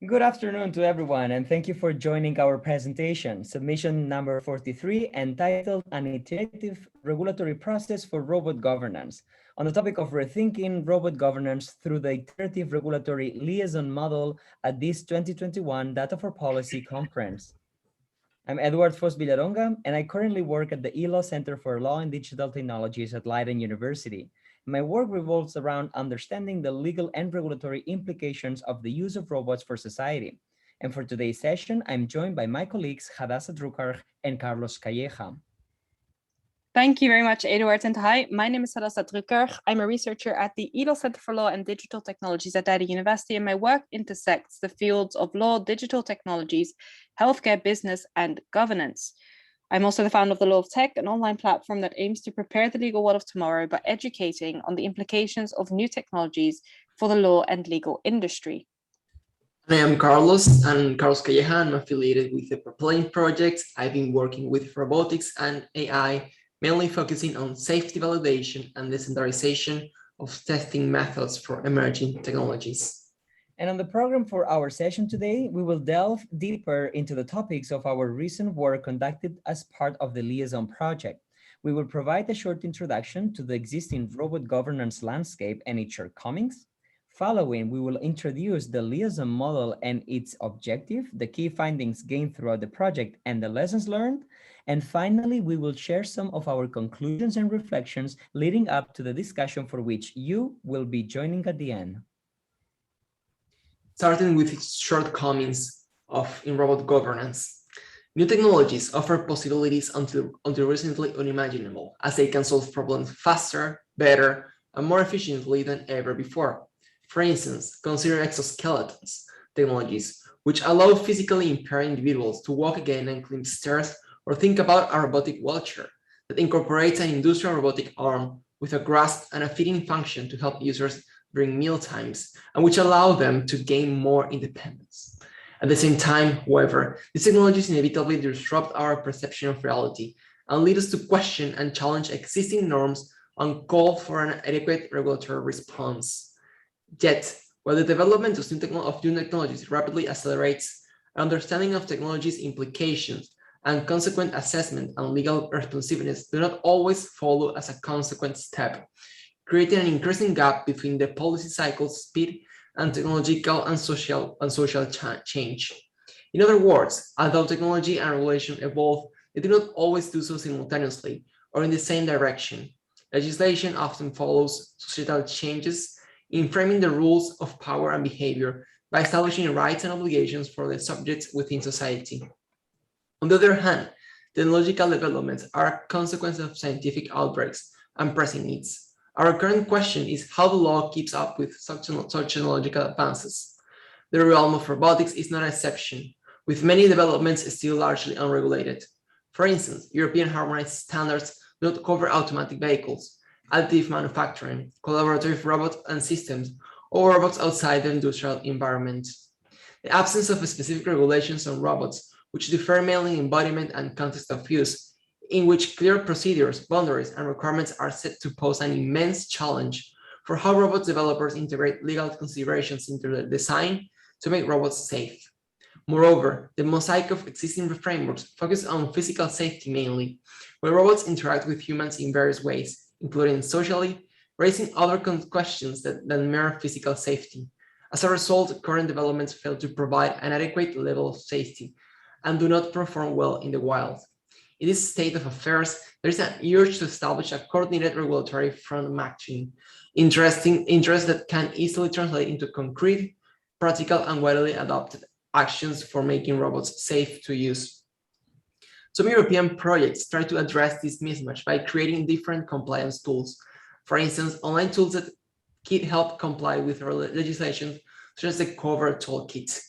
Good afternoon to everyone, and thank you for joining our presentation, submission number 43, entitled An Iterative Regulatory Process for Robot Governance, on the topic of rethinking robot governance through the iterative regulatory liaison model at this 2021 Data for Policy conference. I'm Eduard Fosch Villaronga, and I currently work at the ELO Center for Law and Digital Technologies at Leiden University. My work revolves around understanding the legal and regulatory implications of the use of robots for society. And for today's session, I'm joined by my colleagues Hadassah Drukarch and Carlos Calleja. Thank you very much, Eduard, and hi, my name is Hadassah Drukarch. I'm a researcher at the ELO Center for Law and Digital Technologies at Leiden University, and my work intersects the fields of law, digital technologies, healthcare, business, and governance. I'm also the founder of The Law of Tech, an online platform that aims to prepare the legal world of tomorrow by educating on the implications of new technologies for the law and legal industry. I am Carlos Calleja. I'm affiliated with the Propelling Project. I've been working with robotics and AI, mainly focusing on safety validation and the standardization of testing methods for emerging technologies. And on the program for our session today, we will delve deeper into the topics of our recent work conducted as part of the Liaison Project. We will provide a short introduction to the existing robot governance landscape and its shortcomings. Following, we will introduce the Liaison model and its objective, the key findings gained throughout the project, and the lessons learned. And finally, we will share some of our conclusions and reflections leading up to the discussion for which you will be joining at the end. Starting with its shortcomings in robot governance. New technologies offer possibilities until recently unimaginable, as they can solve problems faster, better, and more efficiently than ever before. For instance, consider exoskeletons technologies, which allow physically impaired individuals to walk again and climb stairs, or think about a robotic wheelchair that incorporates an industrial robotic arm with a grasp and a feeding function to help users during meal times, and which allow them to gain more independence. At the same time, however, these technologies inevitably disrupt our perception of reality and lead us to question and challenge existing norms and call for an adequate regulatory response. Yet, while the development of new technologies rapidly accelerates, understanding of technology's implications and consequent assessment and legal responsiveness do not always follow as a consequent step, creating an increasing gap between the policy cycle's speed and technological and social change. In other words, although technology and regulation evolve, they do not always do so simultaneously or in the same direction. Legislation often follows societal changes in framing the rules of power and behavior by establishing rights and obligations for the subjects within society. On the other hand, technological developments are a consequence of scientific outbreaks and pressing needs. Our current question is how the law keeps up with such technological advances. The realm of robotics is not an exception, with many developments still largely unregulated. For instance, European harmonized standards do not cover automatic vehicles, additive manufacturing, collaborative robots and systems, or robots outside the industrial environment. The absence of specific regulations on robots, which differ mainly in embodiment and context of use, in which clear procedures, boundaries, and requirements are set to pose an immense challenge for how robot developers integrate legal considerations into the design to make robots safe. Moreover, the mosaic of existing frameworks focus on physical safety mainly, where robots interact with humans in various ways, including socially, raising other questions than mere physical safety. As a result, current developments fail to provide an adequate level of safety and do not perform well in the wild. In this state of affairs, there is an urge to establish a coordinated regulatory front-matching interest that can easily translate into concrete, practical, and widely adopted actions for making robots safe to use. Some European projects try to address this mismatch by creating different compliance tools. For instance, online tools that can help comply with legislation, such as the Cover Toolkit.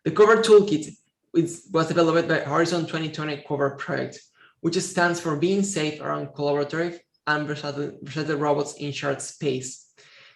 The Cover Toolkit was developed by Horizon 2020 Cover Project, which stands for being safe around collaborative and versatile robots in shared space.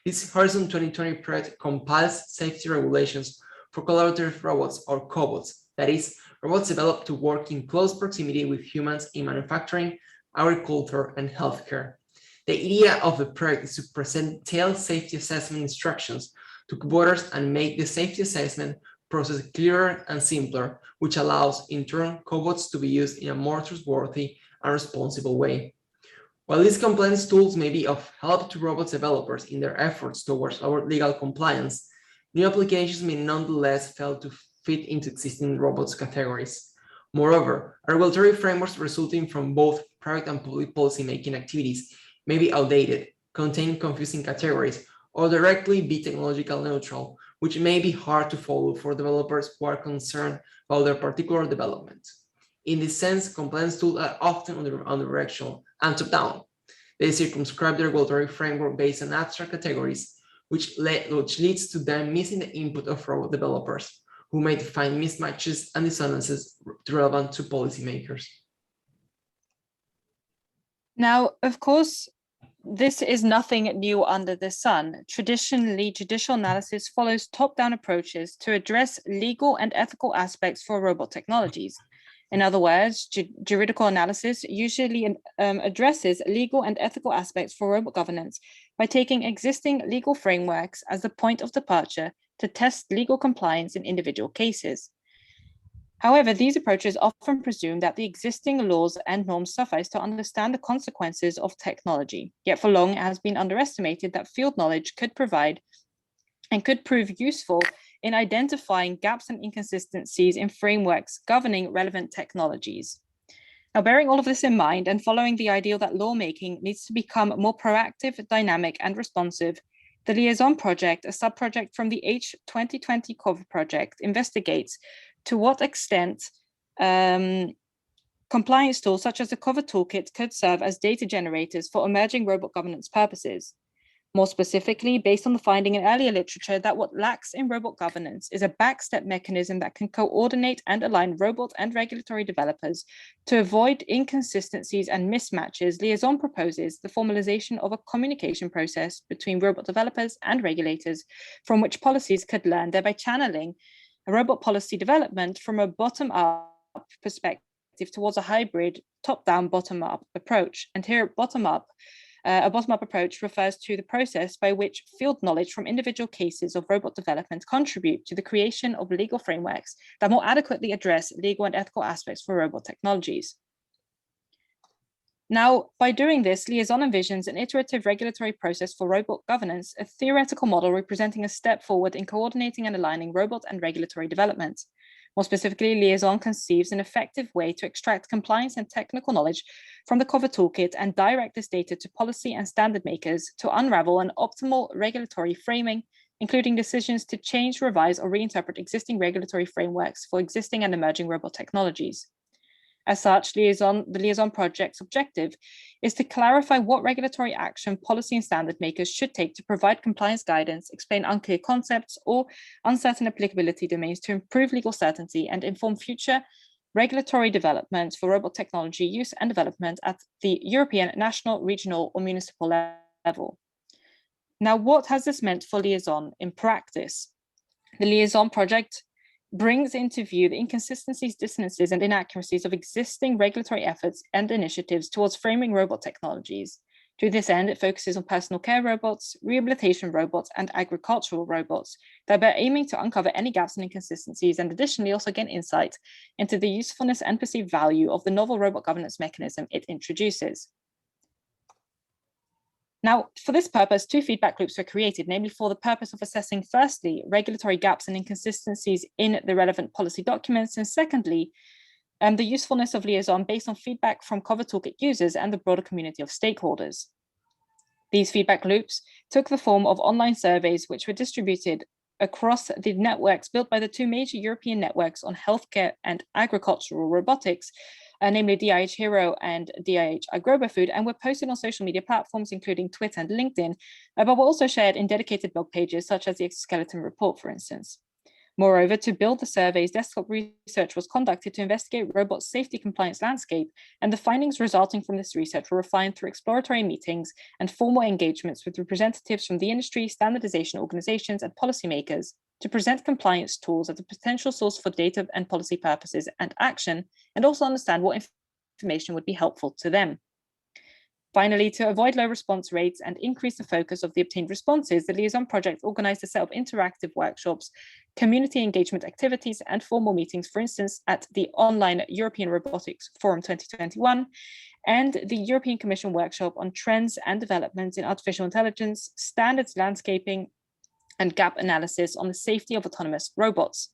This Horizon 2020 project compiles safety regulations for collaborative robots or cobots, that is, robots developed to work in close proximity with humans in manufacturing, agriculture, and healthcare. The idea of the project is to present detailed safety assessment instructions to voters and make the safety assessment process clearer and simpler, which allows, in turn, cobots to be used in a more trustworthy and responsible way. While these compliance tools may be of help to robots developers in their efforts towards our legal compliance, new applications may nonetheless fail to fit into existing robots categories. Moreover, regulatory frameworks resulting from both private and public policymaking activities may be outdated, contain confusing categories, or directly be technological neutral, which may be hard to follow for developers who are concerned about their particular development. In this sense, compliance tools are often unidirectional and top-down. They circumscribe the regulatory framework based on abstract categories, which leads to them missing the input of robot developers, who may find mismatches and dissonances relevant to policymakers. Now, of course, this is nothing new under the sun. Traditionally, judicial analysis follows top-down approaches to address legal and ethical aspects for robot technologies. In other words, juridical analysis usually addresses legal and ethical aspects for robot governance by taking existing legal frameworks as the point of departure to test legal compliance in individual cases. However, these approaches often presume that the existing laws and norms suffice to understand the consequences of technology. Yet for long, it has been underestimated that field knowledge could provide and could prove useful in identifying gaps and inconsistencies in frameworks governing relevant technologies. Now, bearing all of this in mind and following the ideal that lawmaking needs to become more proactive, dynamic, and responsive, the Liaison Project, a sub-project from the H2020 Cover Project, investigates to what extent compliance tools such as the Cover Toolkit could serve as data generators for emerging robot governance purposes. More specifically, based on the finding in earlier literature that what lacks in robot governance is a backstep mechanism that can coordinate and align robot and regulatory developers to avoid inconsistencies and mismatches, Liaison proposes the formalization of a communication process between robot developers and regulators from which policies could learn, thereby channeling a robot policy development from a bottom-up perspective towards a hybrid top-down, bottom-up approach. And here, a bottom-up approach refers to the process by which field knowledge from individual cases of robot development contribute to the creation of legal frameworks that more adequately address legal and ethical aspects for robot technologies. Now, by doing this, Liaison envisions an iterative regulatory process for robot governance, a theoretical model representing a step forward in coordinating and aligning robot and regulatory development. More specifically, Liaison conceives an effective way to extract compliance and technical knowledge from the Cover Toolkit and direct this data to policy and standard makers to unravel an optimal regulatory framing, including decisions to change, revise, or reinterpret existing regulatory frameworks for existing and emerging robot technologies. As such, the Liaison Project's objective is to clarify what regulatory action policy and standard makers should take to provide compliance guidance, explain unclear concepts or uncertain applicability domains to improve legal certainty and inform future regulatory development for robot technology use and development at the European, national, regional, or municipal level. Now, what has this meant for Liaison in practice? The Liaison Project brings into view the inconsistencies, dissonances, and inaccuracies of existing regulatory efforts and initiatives towards framing robot technologies. To this end, it focuses on personal care robots, rehabilitation robots, and agricultural robots, thereby aiming to uncover any gaps and inconsistencies, and additionally also gain insight into the usefulness and perceived value of the novel robot governance mechanism it introduces. Now, for this purpose, two feedback loops were created, namely for the purpose of assessing, firstly, regulatory gaps and inconsistencies in the relevant policy documents, and secondly, the usefulness of Liaison based on feedback from Cover Toolkit users and the broader community of stakeholders. These feedback loops took the form of online surveys, which were distributed across the networks built by the two major European networks on healthcare and agricultural robotics, namely DIH Hero and DIH Agrobofood, and were posted on social media platforms, including Twitter and LinkedIn, but were also shared in dedicated blog pages, such as the Exoskeleton Report, for instance. Moreover, to build the surveys, desktop research was conducted to investigate robot safety compliance landscape, and the findings resulting from this research were refined through exploratory meetings and formal engagements with representatives from the industry, standardization organizations, and policymakers to present compliance tools as a potential source for data and policy purposes and action, and also understand what information would be helpful to them. Finally, to avoid low response rates and increase the focus of the obtained responses, the Liaison Project organized a set of interactive workshops community engagement activities and formal meetings, for instance, at the online European Robotics Forum 2021 and the European Commission workshop on trends and developments in artificial intelligence, standards landscaping, and gap analysis on the safety of autonomous robots.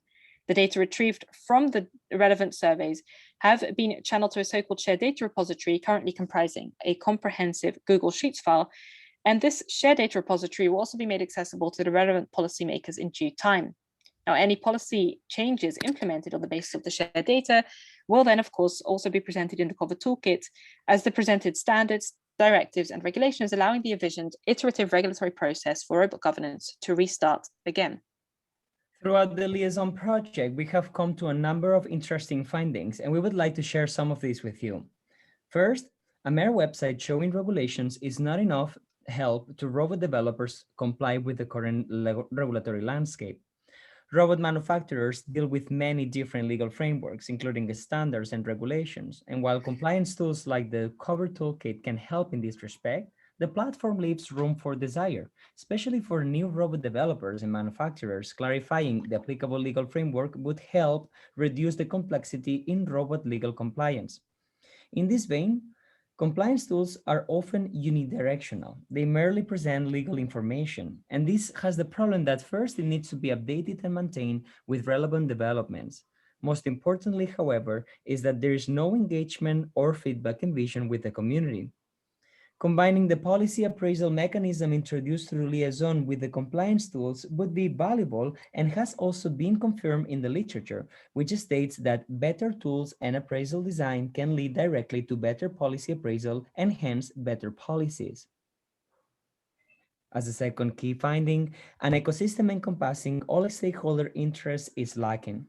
The data retrieved from the relevant surveys have been channeled to a so-called shared data repository currently comprising a comprehensive Google Sheets file, and this shared data repository will also be made accessible to the relevant policymakers in due time. Now, any policy changes implemented on the basis of the shared data will then, of course, also be presented in the cover toolkit as the presented standards, directives, and regulations allowing the envisioned iterative regulatory process for robot governance to restart again. Throughout the Liaison Project, we have come to a number of interesting findings, and we would like to share some of these with you. First, a mere website showing regulations is not enough help to robot developers comply with the current regulatory landscape. Robot manufacturers deal with many different legal frameworks, including the standards and regulations. And while compliance tools like the cover toolkit can help in this respect, the platform leaves room for desire, especially for new robot developers and manufacturers. Clarifying the applicable legal framework would help reduce the complexity in robot legal compliance. In this vein, compliance tools are often unidirectional. They merely present legal information, and this has the problem that first it needs to be updated and maintained with relevant developments. Most importantly, however, is that there is no engagement or feedback envisioned with the community. Combining the policy appraisal mechanism introduced through Liaison with the compliance tools would be valuable and has also been confirmed in the literature, which states that better tools and appraisal design can lead directly to better policy appraisal and hence better policies. As a second key finding, an ecosystem encompassing all stakeholder interests is lacking.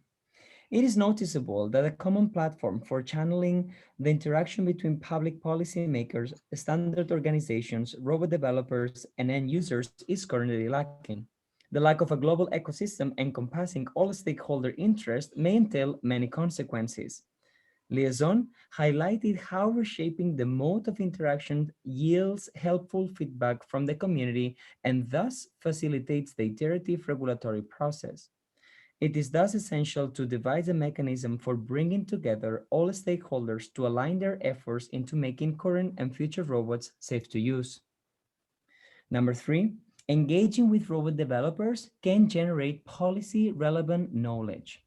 It is noticeable that a common platform for channeling the interaction between public policymakers, standard organizations, robot developers, and end users is currently lacking. The lack of a global ecosystem encompassing all stakeholder interests may entail many consequences. Liaison highlighted how reshaping the mode of interaction yields helpful feedback from the community and thus facilitates the iterative regulatory process. It is thus essential to devise a mechanism for bringing together all stakeholders to align their efforts into making current and future robots safe to use. Number three, engaging with robot developers can generate policy-relevant knowledge.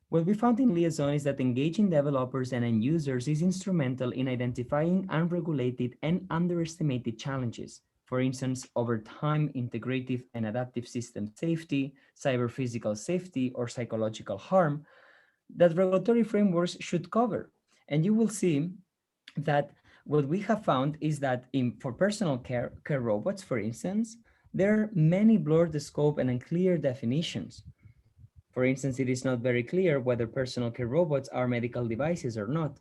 What we found in Liaison is that engaging developers and end users is instrumental in identifying unregulated and underestimated challenges. For instance, over time, integrative and adaptive system safety, cyber-physical safety, or psychological harm that regulatory frameworks should cover. And you will see that what we have found is that for personal care robots, for instance, there are many blurred scope and unclear definitions. For instance, it is not very clear whether personal care robots are medical devices or not.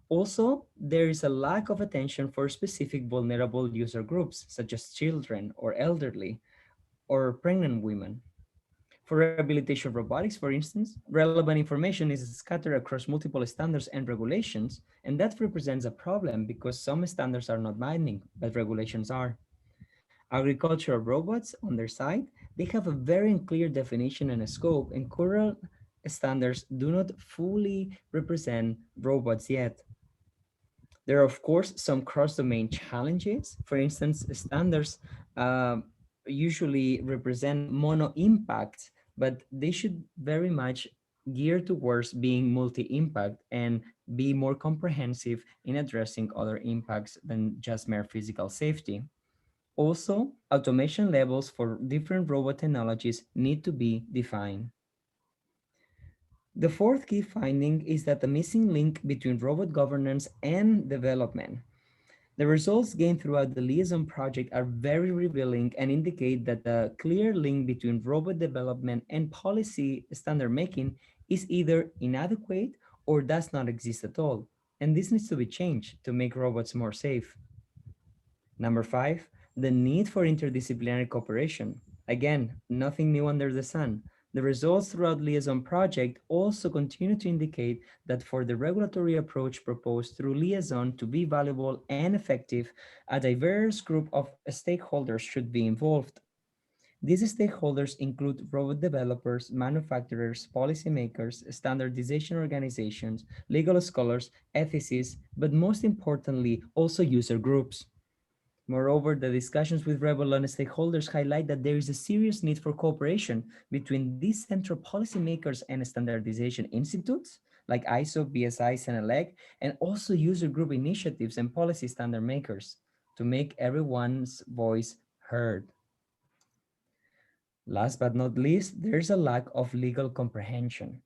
Also, there is a lack of attention for specific vulnerable user groups, such as children or elderly or pregnant women. For rehabilitation robotics, for instance, relevant information is scattered across multiple standards and regulations, and that represents a problem because some standards are not binding, but regulations are. Agricultural robots, on their side, they have a very unclear definition and a scope, and current standards do not fully represent robots yet. There are, of course, some cross-domain challenges. For instance, standards usually represent mono-impact, but they should very much gear towards being multi-impact and be more comprehensive in addressing other impacts than just mere physical safety. Also, automation levels for different robot technologies need to be defined. The fourth key finding is that the missing link between robot governance and development. The results gained throughout the Liaison project are very revealing and indicate that the clear link between robot development and policy standard making is either inadequate or does not exist at all. And this needs to be changed to make robots more safe. Number five, the need for interdisciplinary cooperation. Again, nothing new under the sun. The results throughout Liaison project also continue to indicate that for the regulatory approach proposed through Liaison to be valuable and effective, a diverse group of stakeholders should be involved. These stakeholders include robot developers, manufacturers, policymakers, standardization organizations, legal scholars, ethicists, but most importantly, also user groups. Moreover, the discussions with relevant stakeholders highlight that there is a serious need for cooperation between these central policymakers and standardization institutes like ISO, BSI, CENELEC, and also user group initiatives and policy standard makers to make everyone's voice heard. Last but not least, there's a lack of legal comprehension.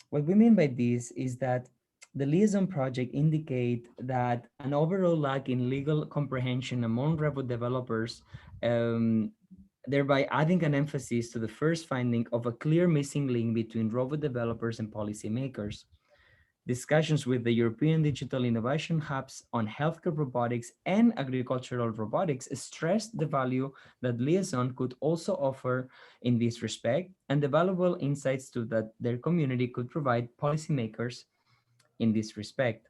What we mean by this is that the Liaison Project indicate that an overall lack in legal comprehension among robot developers, thereby adding an emphasis to the first finding of a clear missing link between robot developers and policymakers. Discussions with the European Digital Innovation Hubs on healthcare robotics and agricultural robotics stressed the value that Liaison could also offer in this respect and the valuable insights to that their community could provide policymakers in this respect.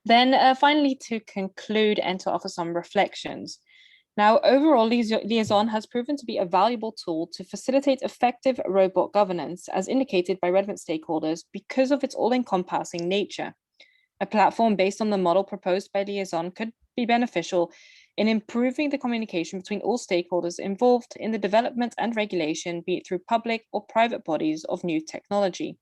Then finally, to conclude and to offer some reflections. Now, overall, Liaison has proven to be a valuable tool to facilitate effective robot governance, as indicated by relevant stakeholders, because of its all-encompassing nature. A platform based on the model proposed by Liaison could be beneficial in improving the communication between all stakeholders involved in the development and regulation, be it through public or private bodies of new technology.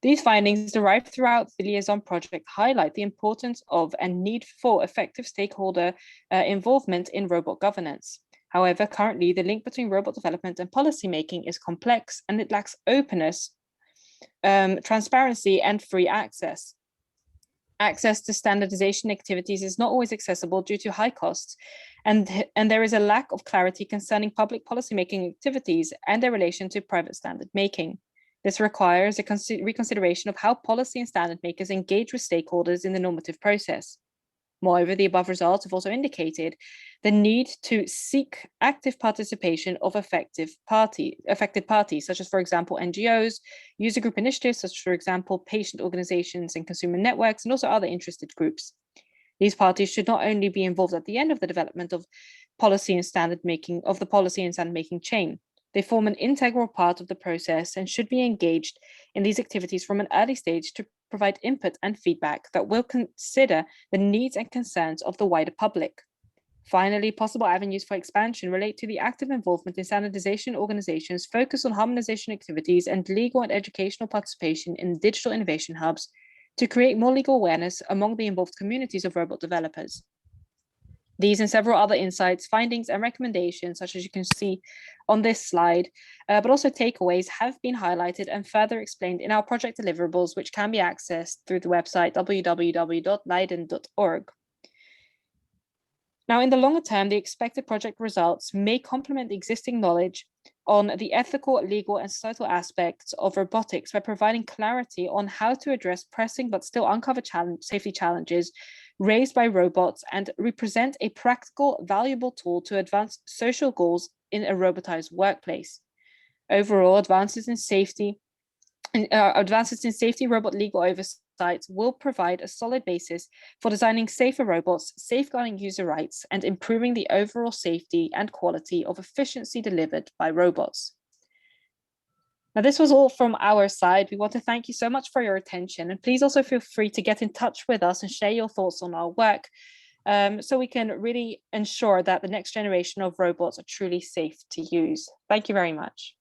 These findings derived throughout the Liaison Project highlight the importance of and need for effective stakeholder involvement in robot governance. However, currently the link between robot development and policymaking is complex and it lacks openness, transparency, and free access. Access to standardization activities is not always accessible due to high costs, and there is a lack of clarity concerning public policymaking activities and their relation to private standard making. This requires a reconsideration of how policy and standard makers engage with stakeholders in the normative process. Moreover, the above results have also indicated the need to seek active participation of affected parties, such as, for example, NGOs, user group initiatives, such as, for example, patient organizations and consumer networks, and also other interested groups. These parties should not only be involved at the end of the development of policy and standard making chain. They form an integral part of the process and should be engaged in these activities from an early stage to provide input and feedback that will consider the needs and concerns of the wider public. Finally, possible avenues for expansion relate to the active involvement in standardization organizations focused on harmonization activities and legal and educational participation in digital innovation hubs to create more legal awareness among the involved communities of robot developers. These and several other insights, findings, and recommendations, such as you can see on this slide, but also takeaways, have been highlighted and further explained in our project deliverables, which can be accessed through the website www.leiden.org. Now, in the longer term, the expected project results may complement the existing knowledge on the ethical, legal, and societal aspects of robotics by providing clarity on how to address pressing but still uncovered safety challenges raised by robots and represent a practical, valuable tool to advance social goals in a robotized workplace. Overall, advances in safety, robot legal oversight will provide a solid basis for designing safer robots, safeguarding user rights, and improving the overall safety and quality of efficiency delivered by robots. Now, this was all from our side. We want to thank you so much for your attention, and please also feel free to get in touch with us and share your thoughts on our work so we can really ensure that the next generation of robots are truly safe to use. Thank you very much.